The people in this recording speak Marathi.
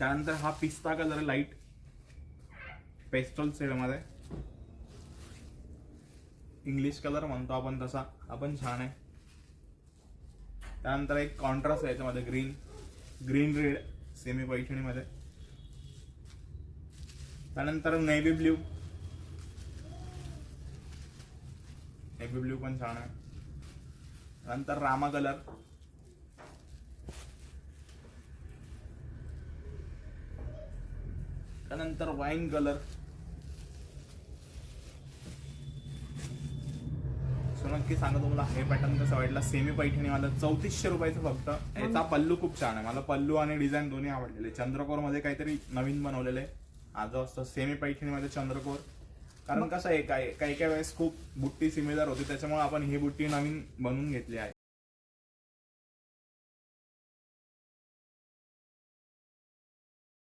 त्यानंतर हा पिस्ता कलर लाईट पेस्टल शेड मध्ये, इंग्लिश कलर म्हणतो आपण तसा, हा पण छान आहे. त्यानंतर एक कॉन्ट्रास्ट आहे याच्यामध्ये, ग्रीन रेड सेमी पैठणी मध्ये. त्यानंतर नेव्ही ब्ल्यू पण छान आहे. नंतर रामा कलर, त्यानंतर वाईन कलर. सो नक्की सांगा तुम्हाला हे पॅटर्न कसं वाटला. सेमी पैठणी मला 3400 रुपयाचं फक्त. याचा पल्लू खूप छान आहे, मला पल्लू आणि डिझाईन दोन्ही आवडलेले. चंद्रकोर मध्ये काहीतरी नवीन बनवलेलं आहे आज असतं सेमी पैठणी मध्ये चंद्रकोर. कारण कसं आहे, काही वेळेस खूप बुट्टी सिमिलर होती, त्याच्यामुळे आपण ही बुट्टी नवीन बनवून घेतली आहे.